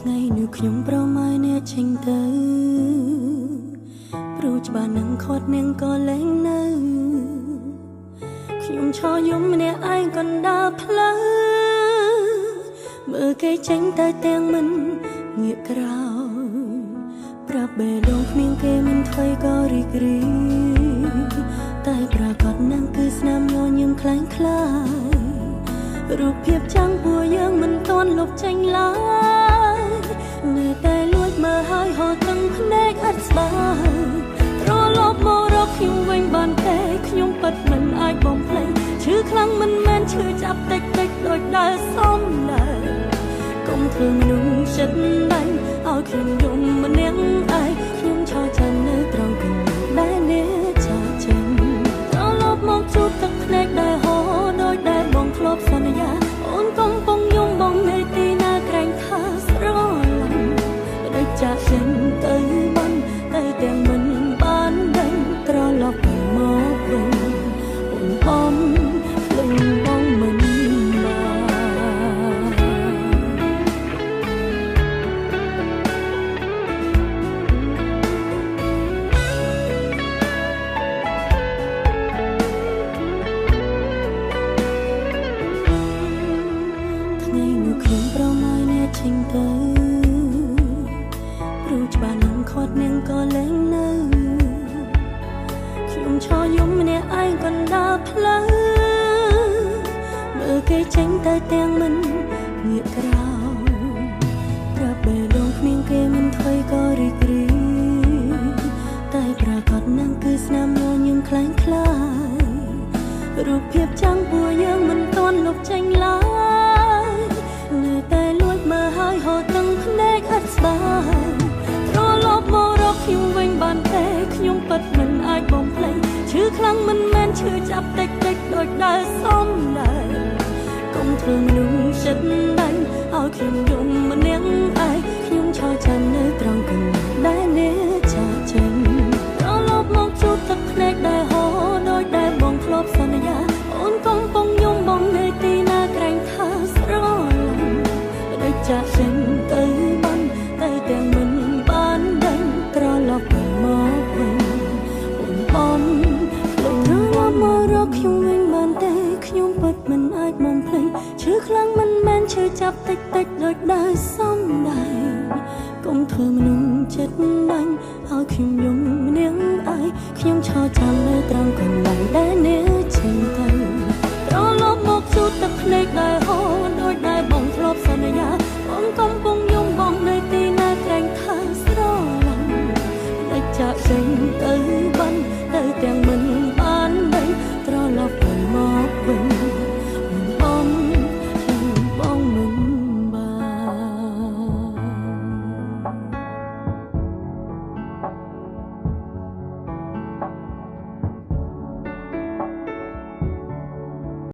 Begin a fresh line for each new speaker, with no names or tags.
ថ្ងៃនេះខ្ញុំប្រម៉ែអ្នកចេញទៅព្រោះច្បាស់នឹងខាត់នាងក៏លែងនៅខ្ញុំឈរយំម្នាក់ឯងកណ្ដាលផ្លូវមើលគេចេញទៅទាំងមិនងាកក្រោយប្រាប់បេះដូងគ្មានគេមិនថ្មីក៏រីករាយតែប្រកាសនឹងគឺស្នាមញញឹមខ្លាំងខ្លាយរូបភាពចាំងពួកយើងមិនទាន់លុបចេញឡើយនៅតែលួចមើលហើយហត់ទាំងភ្នែកអត់ស្បើយត្រឡប់មករកខ្ញុំវិញបានទេខ្ញុំពិតមិនអាចបំភ្លេចឈឺខ្លាំងមិនមែនឈឺចាប់តិចតិចដូចដែលសំដែងកុំធ្វើមនុស្សចិត្តដាច់ឲ្យខ្ញុំយំម្នាក់ឯងខ្ញុំឈរចាំនៅត្រង់កន្លែងដែលអ្នកចាចេញត្រឡប់មកជួបទឹកភ្នែកដែលហូរដូចដែលបងធ្លាប់សន្យាអូនកំពុងយំបងនៅទីណាក្រែងថាស្រឡាញ់ដូចចាចេញទៅបានទៅទាំងមិនបានដឹងត្រឡប់មកវិញអូនបំភ្លេចបងមិនចេញទៅព្រោះច្បាស់នឹងខាត់នាងក៏លែងនៅខ្ញុំឈរយំម្នាក់ឯងកណ្ដាលផ្លូវមើលគេចេញទៅទាំងមិនងាកក្រោយប្រាប់បេះដូងគ្មានគេមិនថ្មីក៏រីករាយតែប្រកាសនឹងគឺស្នាមញញឹមខ្លាំងខ្លាយរូបភាពចាំងពួកយើងមិនទាន់លុបចេញឡើយនៅតែលួចមើលហើយហត់ទាំងភ្នែកអត់ស្បើយត្រឡប់មករកខ្ញុំវិញបានទេខ្ញុំពិតមិនអាចបំភ្លេចឈឺខ្លាំងមិនមែនឈឺចាប់តិចតិចដូចដែលសំដែងកុំធ្វើមនុស្សចិត្តដាច់ឲ្យខ្ញុំយំម្នាក់ឯងខ្ញុំឈរចាំនៅត្រង់កន្លែងដែលអ្នកចាចេញត្រឡប់មកជួបទឹកភ្នែកដែលហូរដូចដែលបងធ្លាប់សន្យាអូនកំពុងយំបងនៅទីណាក្រែងថាស្រឡាញ់ដូចចាចេញទៅបានទៅទាំងមិនបានដឹងត្រឡប់មកវិញអូនបំភ្លេចត្រឡប់មករកខ្ញុំវិញបានទេខ្ញុំពិតមិនអាចបំភ្លេចឈឺខ្លាំងមិនមែនឈឺចាប់តិចតិចដូចដែលសំដែងកុំធ្វើមនុស្សចិត្តដាច់ឲ្យខ្ញុំយំម្នាក់ឯងខ្ញុំឈរចាំនៅត្រង់កន្លែងដែលអ្នក